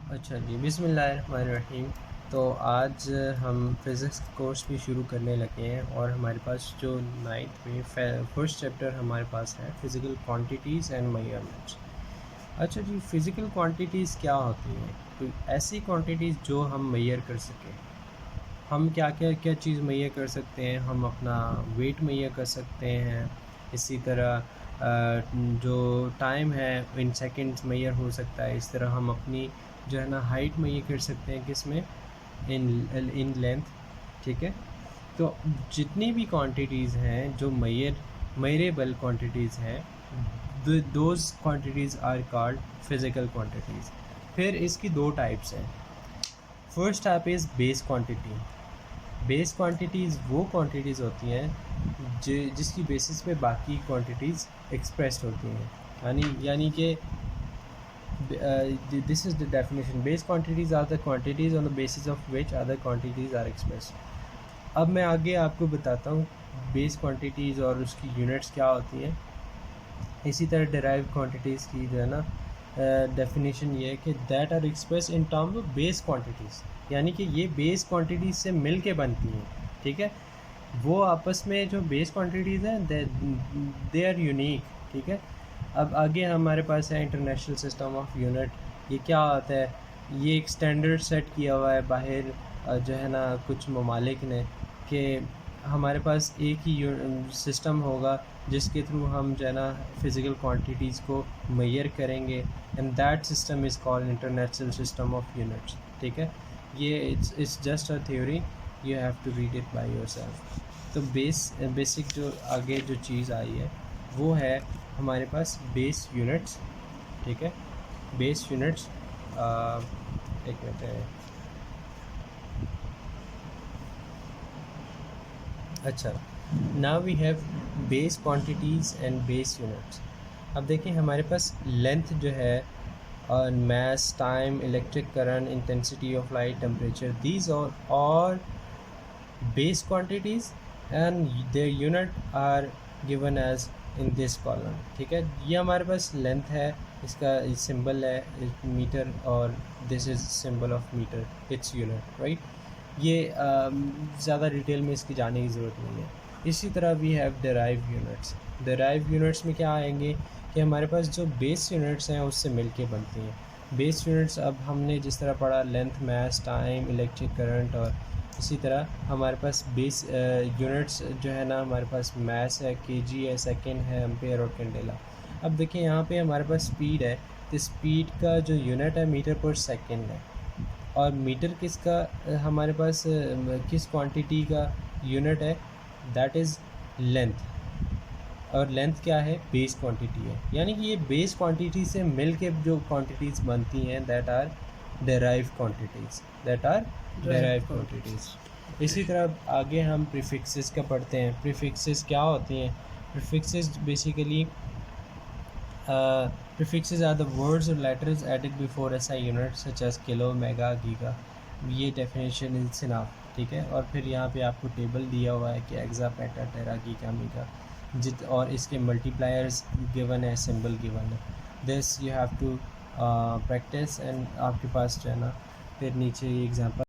अच्छा जी, बिस्मिल्लाहिर्रहमानिर्रहीम। तो आज हम फ़िज़िक्स कोर्स भी शुरू करने लगे हैं और हमारे पास जो 9th में फर्स्ट चैप्टर हमारे पास है फ़िज़िकल क्वांटिटीज़ एंड मेजरमेंट्स। अच्छा जी, फ़िज़िकल क्वांटिटीज़ क्या होती हैं? कोई ऐसी क्वांटिटीज़ जो हम मेज़र कर सकें। हम क्या चीज़ मुहैया कर सकते हैं, हम अपना वेट मुहैया कर सकते हैं। इसी तरह जो टाइम है इन सेकंड्स मेजर हो सकता है। इस तरह हम अपनी जो है ना हाइट मेजर कर सकते हैं, किस में, इन लेंथ। ठीक है। तो जितनी भी क्वांटिटीज़ हैं जो मेजरेबल क्वांटिटीज़ हैं, those quantities are called physical quantities. फिर इसकी दो टाइप्स हैं। First type is base quantity. Base quantities वो क्वांटिटीज़ होती हैं जिसकी बेसिस पे बाकी क्वांटिटीज़ एक्सप्रेस्ड होती हैं। यानी कि this is the definition. Base quantities are the quantities on the basis of which other quantities are expressed. अब मैं आगे आपको बताता हूँ बेस क्वांटिटीज़ और उसकी यूनिट्स क्या होती हैं। इसी तरह डिराइव क्वांटिटीज़ की जो है ना डेफिनेशन ये है कि that are express in terms of base quantities, यानी कि ये बेस क्वांटिटीज़ से मिल के बनती हैं। ठीक है। वो आपस में जो बेस क्वांटिटीज़ हैं दे आर यूनिक। ठीक है। अब आगे हमारे पास है इंटरनेशनल सिस्टम ऑफ यूनिट। ये क्या होता है? ये एक स्टैंडर्ड सेट किया हुआ है बाहर जो है ना कुछ ममालिक ने, कि हमारे पास एक ही सिस्टम होगा जिसके थ्रू हम जो है ना फ़िज़िकल क्वांटिटीज़ को मेजर करेंगे, and that system is called international system of units. ठीक है। ये it's just a theory, you have to read it by yourself. तो बेसिक जो आगे जो चीज़ आई है वो है हमारे पास बेस यूनिट्स। ठीक है। बेस यूनिट्स एक मिनट है। अच्छा, now we have base quantities and base units. अब देखिए हमारे पास लेंथ जो है और mass, time, electric current, intensity of light, temperature, these और base quantities and their unit are given as in this column। ठीक है। ये हमारे पास लेंथ है, इसका सिंबल है मीटर, और this is symbol of metre, it's unit, right. ये ज़्यादा डिटेल में इसकी जाने की ज़रूरत नहीं है। इसी तरह we have derive units. Derive units में क्या आएंगे कि हमारे पास जो बेस यूनिट्स हैं उससे मिल के बनती हैं। बेस यूनिट्स अब हमने जिस तरह पढ़ा, लेंथ, मास, टाइम, इलेक्ट्रिक करंट, और इसी तरह हमारे पास बेस यूनिट्स जो है ना, हमारे पास मास है, केजी है, सेकंड है, एम्पेयर और कैंडेला। अब देखिए यहाँ पे हमारे पास स्पीड है, तो स्पीड का जो यूनिट है मीटर पर सेकंड है। और मीटर किसका हमारे पास किस क्वांटिटी का यूनिट है? That is length. और लेंथ क्या है? बेस क्वांटिटी है। यानी कि ये बेस क्वांटिटी से मिल के जो क्वांटिटीज़ बनती हैं that are derive quantities, that are derive quantities. इसी तरह आगे हम प्रीफिक्सेस का पढ़ते हैं। प्रीफिक्सेस क्या होती हैं? Prefixes basically prefixes are the words or letters added before SI units such as kilo, mega, giga. ये डेफिनेशन इज इनफ। ठीक है। और फिर यहाँ पे आपको टेबल दिया हुआ है कि exa, peta, tera, giga, mega, और इसके मल्टीप्लायर्स गिवन है, सिंबल गिवन है। This you have to practise, and आपके पास जो है ना फिर नीचे ये एग्जांपल।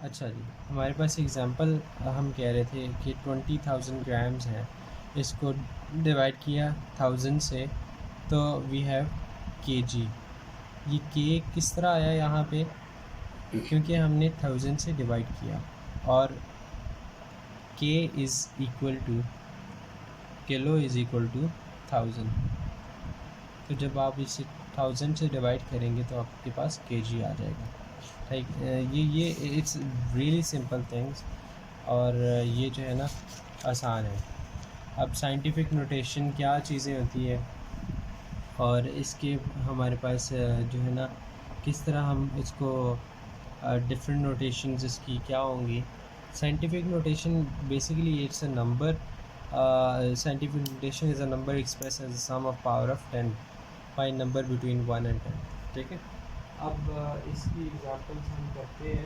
अच्छा जी, हमारे पास एग्ज़ाम्पल हम कह रहे थे कि 20,000 ग्राम्स हैं, इसको डिवाइड किया 1000 से, तो वी हैव केजी। ये के किस तरह आया यहाँ पे? क्योंकि हमने 1000 से डिवाइड किया, और K is equal to, kilo is equal to 1000। तो जब आप इसे 1000 से डिवाइड करेंगे तो आपके पास केजी आ जाएगा। ठीक। ये इट्स रियली सिंपल थिंग्स, और ये जो है ना आसान है। अब साइंटिफिक नोटेशन क्या चीज़ें होती है, और इसके हमारे पास जो है ना किस तरह हम इसको डिफरेंट नोटेशंस इसकी क्या होंगी। Scientific notation basically it's a number. Scientific notation is a number express as a sum of power of 10 by number between 1 and 10। ठीक है। अब इसकी एग्जांपल्स हम करते हैं।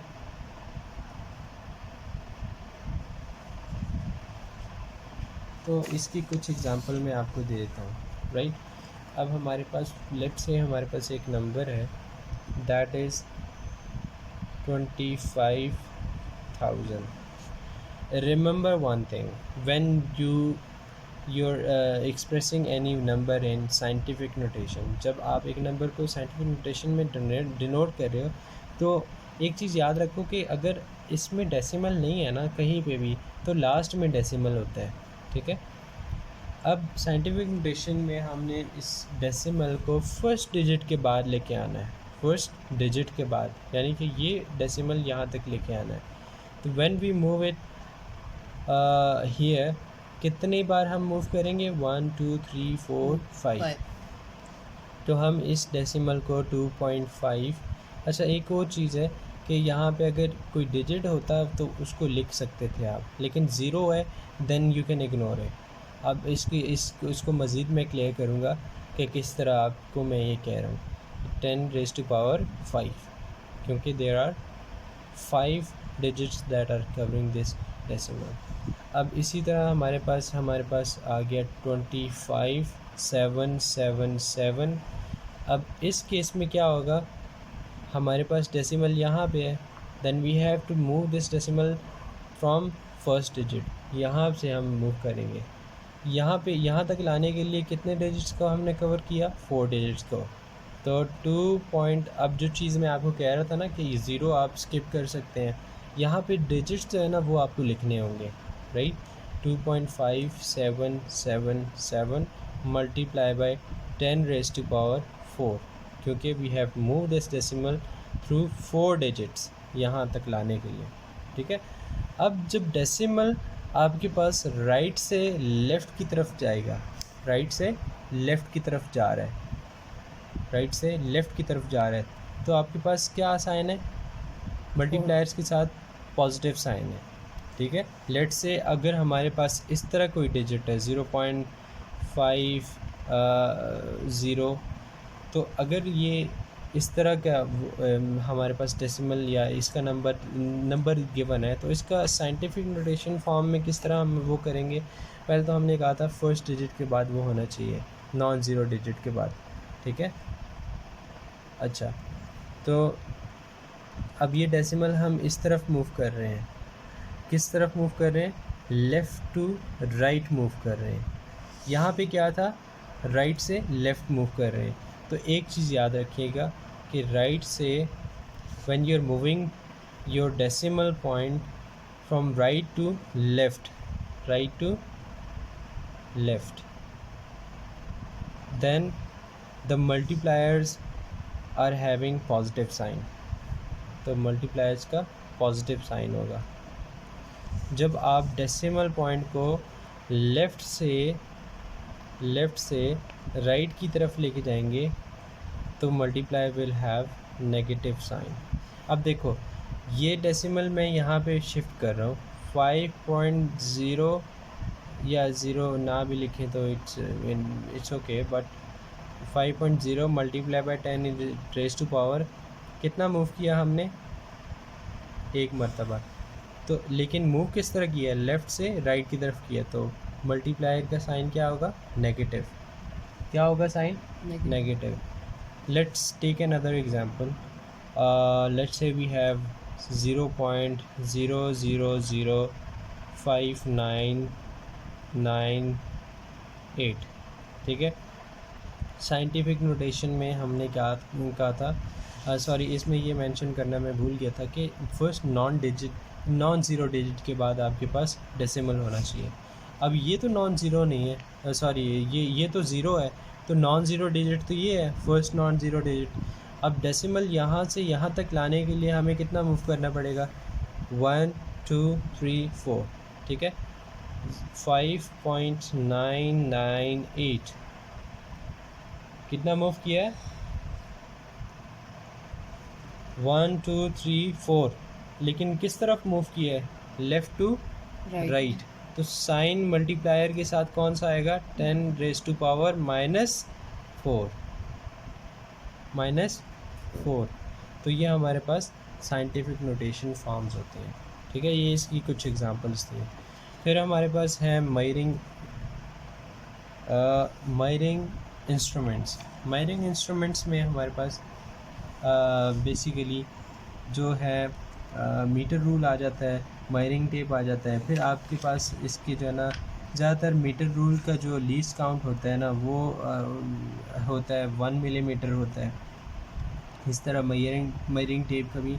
तो इसकी कुछ एग्जांपल मैं आपको दे देता हूँ, राइट। अब हमारे पास लेफ्ट से हमारे पास एक नंबर है that is 25,000. Remember one thing, when you're expressing any number in scientific notation, जब आप एक नंबर को scientific notation में डिनोट कर रहे हो तो एक चीज़ याद रखो कि अगर इसमें डेसिमल नहीं है ना कहीं पे भी, तो लास्ट में डेसिमल होता है, ठीक है। अब साइंटिफिक नोटेशन में हमने इस डेसिमल को फर्स्ट डिजिट के बाद लेके आना है, फर्स्ट डिजिट के बाद, यानी कि ये डेसिमल यहाँ तक लेके आना है। तो when we move it here, कितनी बार हम मूव करेंगे? 1 2 3 4 5। तो हम इस डेसिमल को 2.5। अच्छा, एक और चीज़ है कि यहाँ पे अगर कोई डिजिट होता तो उसको लिख सकते थे आप, लेकिन ज़ीरो है, then you can ignore it. अब इसको मज़ीद मैं क्लियर करूँगा कि किस तरह आपको मैं ये कह रहा हूँ। 10⁵, क्योंकि there are 5 digits that are covering this decimal. अब इसी तरह हमारे पास आ गया 25,777। अब इस केस में क्या होगा, हमारे पास डेसिमल यहाँ पे है, then we have to move this decimal from first digit. यहाँ से हम मूव करेंगे, यहाँ तक लाने के लिए कितने डिजिट्स को हमने कवर किया? 4 डिजिट्स को। तो 2 अब जो चीज़ मैं आपको कह रहा था ना कि ज़ीरो आप स्किप कर सकते हैं, यहाँ पे डिजिट्स जो है ना वो आपको लिखने होंगे, राइट। 2.5777 मल्टीप्लाई बाय 10⁴, क्योंकि we have move this decimal through 4 digits यहाँ तक लाने के लिए, ठीक है। अब जब डेसिमल आपके पास राइट से लेफ़्ट की तरफ जाएगा, राइट से लेफ़्ट की तरफ जा रहा है, तो आपके पास क्या साइन है? मल्टीप्लायर्स के साथ पॉजिटिव साइन है, ठीक है। लेट्स से अगर हमारे पास इस तरह कोई डिजिट है 0.50, तो अगर ये इस तरह का हमारे पास डेसिमल या इसका नंबर गिवन है, तो इसका साइंटिफिक नोटेशन फॉर्म में किस तरह हम वो करेंगे? पहले तो हमने कहा था फर्स्ट डिजिट के बाद वो होना चाहिए, नॉन ज़ीरो डिजिट के बाद, ठीक है। अच्छा, तो अब ये डेसिमल हम इस तरफ मूव कर रहे हैं, किस तरफ मूव कर रहे हैं? लेफ़्ट टू राइट मूव कर रहे हैं। यहाँ पे क्या था? राइट से लेफ़्ट मूव कर रहे हैं। तो एक चीज़ याद रखिएगा कि राइट से when you are moving your decimal point from right to left, then the multipliers are having positive sign, तो मल्टीप्लायर्स का पॉजिटिव साइन होगा। जब आप डेसिमल पॉइंट को लेफ़्ट से राइट की तरफ लेके जाएंगे तो multiply will have negative sign. अब देखो, ये डेसिमल मैं यहाँ पे शिफ्ट कर रहा हूँ, 5.0 या 0 ना भी लिखें तो it's okay, but 5.0 multiply by 10⁻⁴ कितना मूव किया हमने? एक मरतबा। तो लेकिन मूव किस तरह किया? लेफ़्ट से राइट की तरफ किया, तो मल्टीप्लायर का साइन क्या होगा? नेगेटिव। क्या होगा sign? Negative. Let's take another example. Let's say we have 0.005998, ठीक है। साइंटिफिक नोटेशन में हमने क्या कहा था? सॉरी, इसमें ये मेंशन करना मैं भूल गया था कि फर्स्ट नॉन ज़ीरो डिजिट के बाद आपके पास डेसिमल होना चाहिए। अब ये तो नॉन ज़ीरो नहीं है, सॉरी ये तो ज़ीरो है, तो नॉन ज़ीरो डिजिट तो ये है, फर्स्ट नॉन ज़ीरो डिजिट। अब डेसिमल यहाँ से यहाँ तक लाने के लिए हमें कितना मूव करना पड़ेगा? 1 2 3 4, ठीक है। 5.998 कितना मूव किया है? 1 2 3 4, लेकिन किस तरफ मूव किया है? Left to right. तो साइन मल्टीप्लायर के साथ कौन सा आएगा? 10⁻⁴ तो ये हमारे पास साइंटिफिक नोटेशन फॉर्म्स होते हैं, ठीक है। ये इसकी कुछ एग्जांपल्स थी। फिर हमारे पास है मायरिंग इंस्ट्रूमेंट्स। मायरिंग इंस्ट्रूमेंट्स में हमारे पास बेसिकली जो है मीटर रूल आ जाता है, मायरिंग टेप आ जाता है। फिर आपके पास इसकी जो है ना ज़्यादातर मीटर रूल का जो लीस्ट काउंट होता है ना वो होता है 1 मिलीमीटर होता है। इस तरह मायरिंग टेप का भी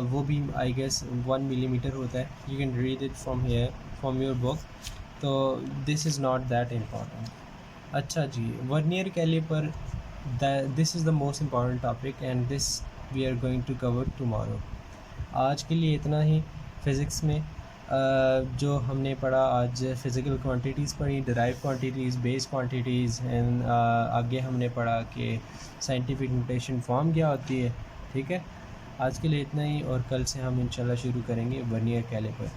वो भी आई गेस 1 मिलीमीटर होता है। You can read it from here from your book. तो this is not that important. अच्छा जी, vernier calliper, this is the most important topic and this we are going to cover tomorrow. आज के लिए इतना ही। Physics में जो हमने पढ़ा आज, फ़िज़िकल क्वांटिटीज़ पढ़ी, derive quantities, base quantities and आगे हमने पढ़ा कि साइंटिफिक नोटेशन फॉर्म क्या होती है। ठीक है, आज के लिए इतना ही और कल से हम इंशाल्लाह शुरू करेंगे वर्नियर कैलिपर।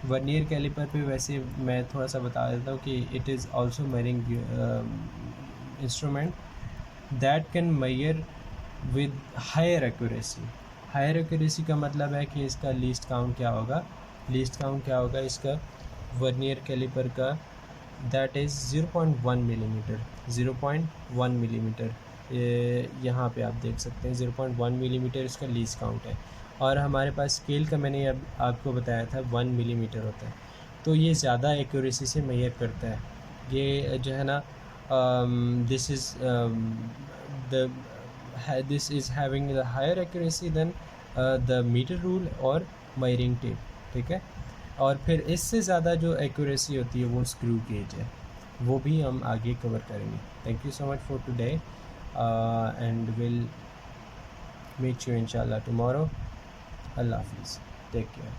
वर्नियर कैलिपर पे वैसे मैं थोड़ा सा बता देता हूँ कि it is also measuring instrument that can measure with higher accuracy. Higher accuracy का मतलब है कि इसका लीस्ट काउंट क्या होगा, लीस्ट काउंट क्या होगा इसका वर्नियर कैलिपर का, दैट इज़ 0.1 मिलीमीटर। 0.1 मिलीमीटर यहाँ पे आप देख सकते हैं 0.1 मिलीमीटर इसका लीस्ट काउंट है। और हमारे पास स्केल का मैंने अब आपको बताया था 1 मिलीमीटर होता है। तो ये ज़्यादा एक्यूरेसी से मेजर करता है। ये जो है ना this is the this is having the higher accuracy than the meter rule और measuring tape। ठीक है, और फिर इससे ज़्यादा जो एक्यूरेसी होती है वो स्क्रू गेज है, वो भी हम आगे कवर करेंगे। Thank you so much for today and will meet you इंशाल्लाह टुमारो। अल्लाह हाफिज़, टेक केयर।